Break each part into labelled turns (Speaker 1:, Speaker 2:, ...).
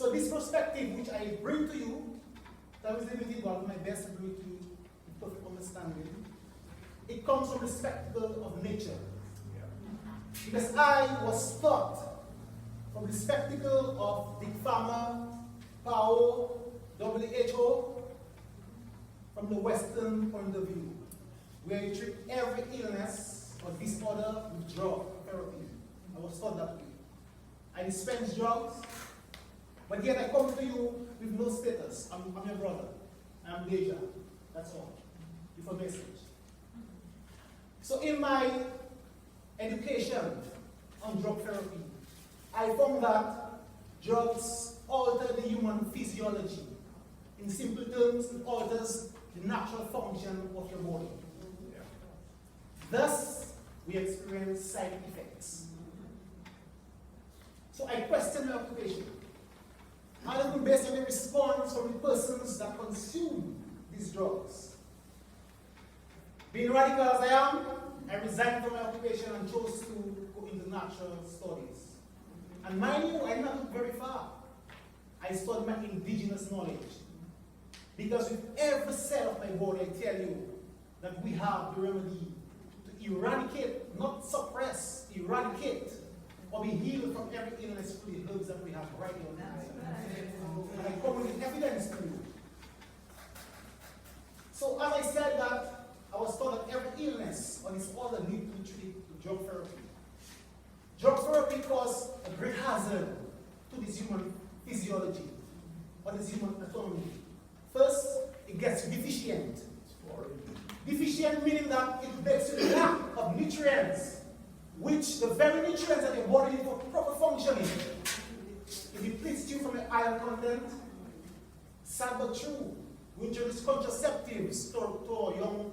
Speaker 1: So this perspective which I bring to you, that was limited, but my best to bring to you with perfect understanding. It comes from the spectacle of nature. Because I was taught from the spectacle of Big Pharma, PAO, WHO, from the Western point of view, where you treat every illness or disorder with drug therapy. I was taught that way. I dispense drugs, but yet I come to you with no status. I'm your brother. I'm Deja. That's all. With a message. So in my education on drug therapy, I found that drugs alter the human physiology. In simple terms, it alters the natural function of your body. Thus, we experience side effects. So I question my occupation. I am based on the response from the persons that consume these drugs. Being radical as I am, I resigned from my occupation and chose to go into natural studies. And mind you, I did not look very far. I studied my indigenous knowledge. Because with every cell of my body, I tell you that we have the remedy to eradicate, not suppress, eradicate, or be healed from every illness through the herbs that we have right here on the earth. And I come with evidence to you. So as I said that, I was taught that every illness or disorder needs to be treated with drug therapy. Drug therapy causes a great hazard to this human physiology or this human anatomy. First, it gets you deficient. Deficient meaning that it makes you lack of nutrients, which the very nutrients that your body needs for proper functioning. It depletes you from your iron content. Sad but true. We introduce contraceptives to young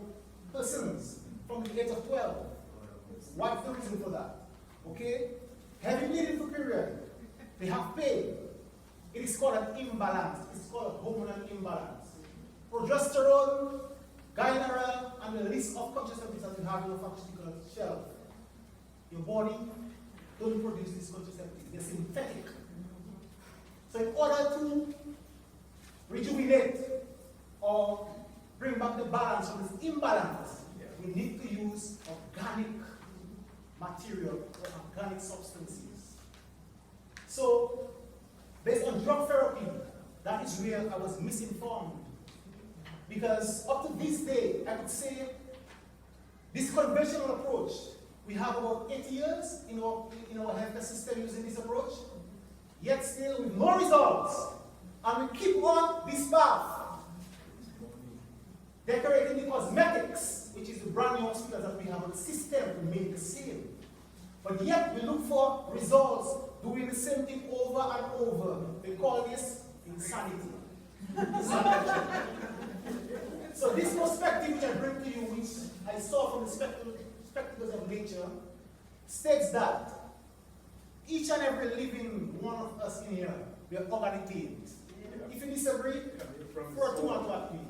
Speaker 1: persons from the age of 12. What's the reason for that? Okay? Heavy bleeding for period. They have pain. It is called an imbalance. It's called a hormonal imbalance. Progesterone, Gynera, and the list of contraceptives that you have in your pharmaceutical shelf. Your body don't produce these contraceptives. They're synthetic. So in order to rejuvenate or bring back the balance from this imbalance, we need to use organic material or organic substances. So, based on drug therapy, that is where I was misinformed. Because up to this day, I would say, this conventional approach, we have about 8 years in our healthcare system using this approach, yet still with no results. And we keep on this path, decorating the cosmetics, which is the brand new hospitals that we have on the system to make the same. But yet we look for results doing the same thing over and over. They call this insanity. So this perspective which I bring to you, which I saw from the spectacles of nature, states that each and every living one of us in here, we are organic beings. If you disagree, throw a tomato at me.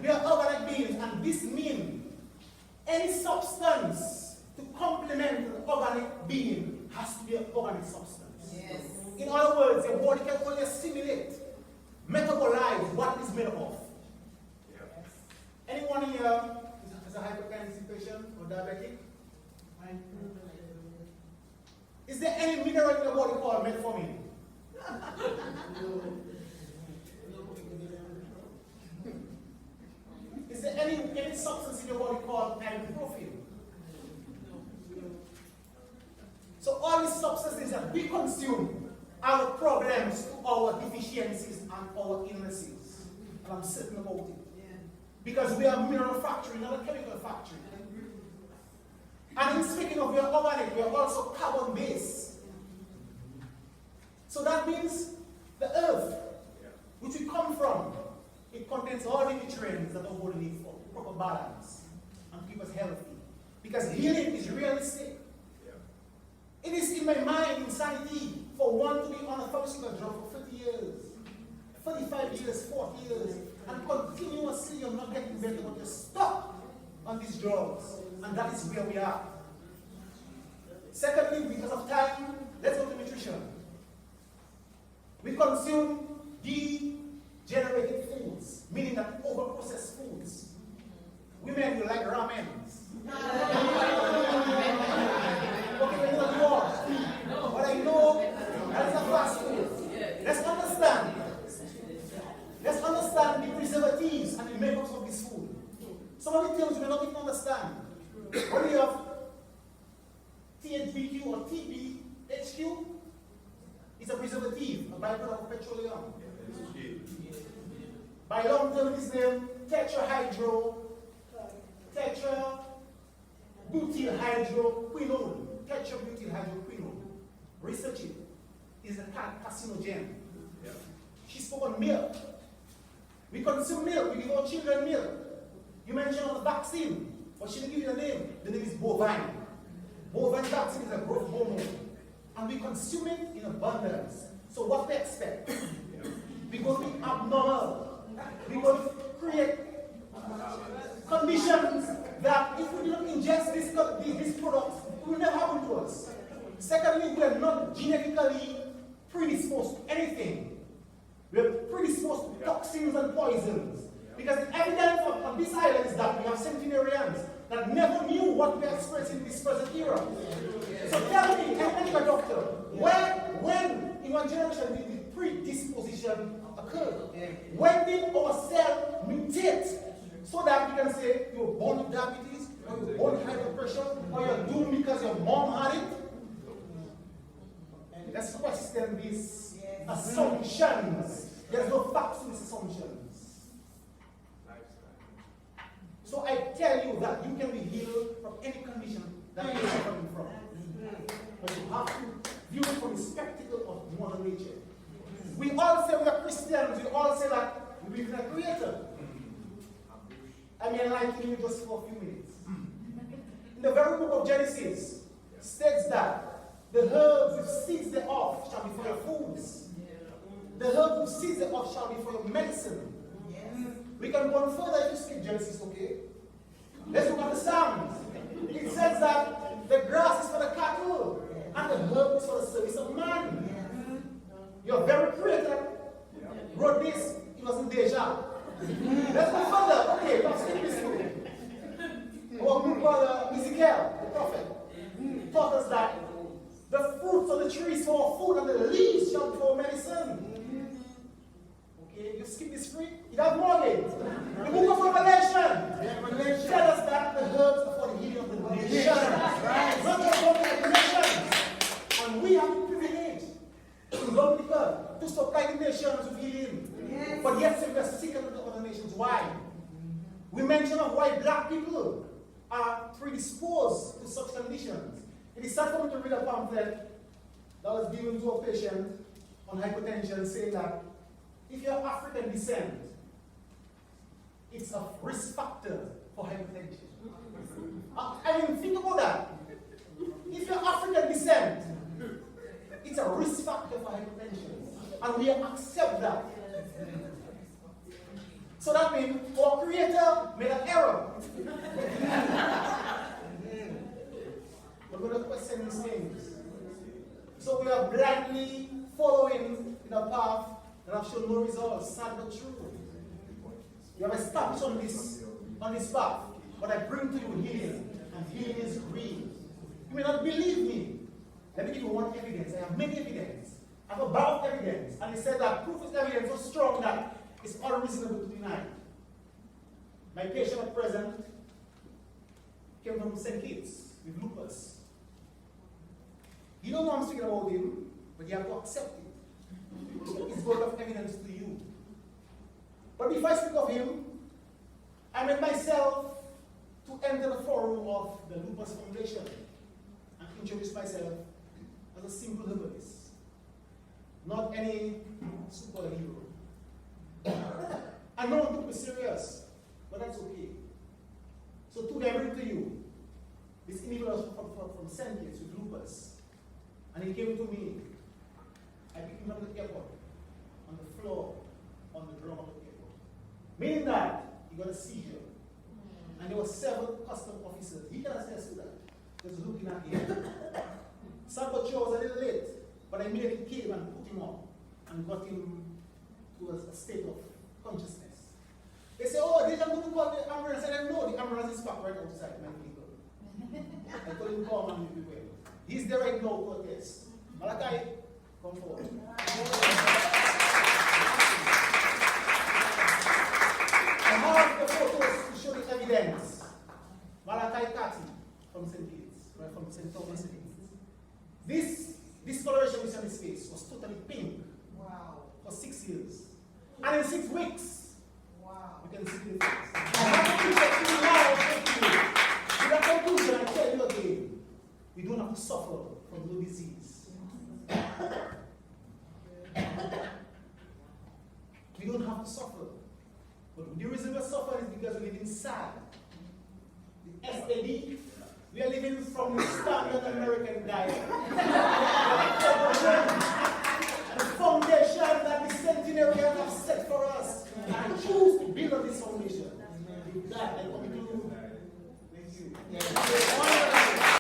Speaker 1: We are organic beings, and this means any substance to complement an organic being has to be an organic substance.
Speaker 2: Yes.
Speaker 1: In other words, your body can only assimilate, metabolize what it is made of. Yes. Anyone here is a hypertensive patient or diabetic? Is there any mineral in your body called metformin? Is there any substance in your body called ibuprofen? So all these substances that we consume are the problems to our deficiencies and our illnesses. And I'm certain about it. Because we are a mineral factory, not a chemical factory. And in speaking of we are organic, we are also carbon-based. So that means the earth, which we come from, it contains all the nutrients that our body needs for proper balance and keep us healthy. Because healing is realistic. It is in my mind insanity for one to be on a pharmaceutical drug for 30 years, 35 years, 40 years, and continuously you're not getting better, but you're stuck on these drugs. And that is where we are. Secondly, because of time, let's go to nutrition. We consume degenerated foods, meaning that over-processed foods. Women, you like ramen. Okay, but I know that is a fast food. Let's understand. Let's understand the preservatives and the makeups of this food. Some of the things we may not even understand. When you have THBQ or TBHQ, it's a preservative, a byproduct of petroleum. By long term, it is named tetrabutylhydroquinone. Tetrabutylhydroquinone. Research it. It's a carcinogen. She spoke on milk. We consume milk. We give our children milk. You mentioned on the vaccine, but she didn't give you the name. The name is bovine. Bovine vaccine is a growth hormone. And we consume it in abundance. So what we expect? We're going to be abnormal. We're going to create conditions that if we don't ingest these products, it will never happen to us. Secondly, we are not genetically predisposed to anything. We are predisposed to toxins and poisons. Because the evidence on this island is that we have centenarians that never knew what we are experiencing in this present era. So tell me, any medical doctor, when in one generation did the predisposition occur? When did our cell mutate so that we can say you're born with diabetes, or you're born with high blood pressure, or you're doomed because your mom had it? Let's question these assumptions. There's no facts to these assumptions. So I tell you that you can be healed from any condition that you're suffering from. But you have to view it from the spectacle of Mother Nature. We all say we are Christians. We all say that we believe in a creator. I may enlighten you just for a few minutes. In the very book of Genesis, states that the herbs with seeds thereof shall be for your foods. The herbs with seeds thereof shall be for your medicine. We can go on further if you skip Genesis, okay? Let's look at the Psalms. It says that the grass is for the cattle and the herb is for the service of man. Your very creator wrote this. It was in Deja. Let's go further. Okay, let's skip this one. Our good brother Ezekiel, the prophet, taught us that the fruits of the trees for our food and the leaves shall be for medicine. You skip this free, it has more gains. The book of Revelation tells us that the herbs are for the healing of the nations. Not just for the nations. And we have the privilege in Dominica to supply the nations with healing. But yet we are sick of the other nations. Why? We mentioned of why black people are predisposed to such conditions. It is sad for me to read a pamphlet that was given to a patient on hypertension saying that if you're African descent, it's a risk factor for hypertension. I mean, think about that. If you're African descent, it's a risk factor for hypertension. And we accept that. So that means our creator made an error. We're going to question these things. So we are blindly following in a path that have shown no results, sad but true. You have established on this path, but I bring to you healing, and healing is real. You may not believe me. Let me give you one evidence. I have many evidence. I have a bar of evidence. And he said that proof is evidence so strong that it's unreasonable to deny. My patient at present came from St. Kitts with lupus. You don't know I'm speaking about him, but you have to accept it. It's word of evidence to you. But if I speak of him, I made myself to enter the forum of the Lupus Foundation and introduce myself as a simple herbalist, not any superhero. And no one took me serious, but that's okay. So today I bring to you this individual from St. Kitts with lupus, and he came to me. I picked him up at the airport, on the floor, on the drum of the airport. Meaning that he got a seizure. And there were several custom officers. He can attest to that. Just looking at him. Salvatore was a little late, but I immediately came and put him on. and got him to a state of consciousness. They say, oh, they just going to call the ambulance. I said, no, the ambulance is parked right outside my vehicle. I told him, come and be well. He's there right now, Cortez. Malachi, come forward. I have the photos to show the evidence. Malachi Kati from St. Kitts, right from St. Thomas. This discoloration we saw in his face was totally pink.
Speaker 2: Wow.
Speaker 1: For 6 years. And in 6 weeks,
Speaker 2: Wow.
Speaker 1: you can see the difference. I have to teach you now. With a conclusion, I tell you again, we don't have to suffer from no disease. We don't have to suffer. But the reason we suffer is because we live inside. The SAD, we are living from the standard American diet. The foundation that the centenarians have set for us. And I choose to build on this foundation. With that, I come to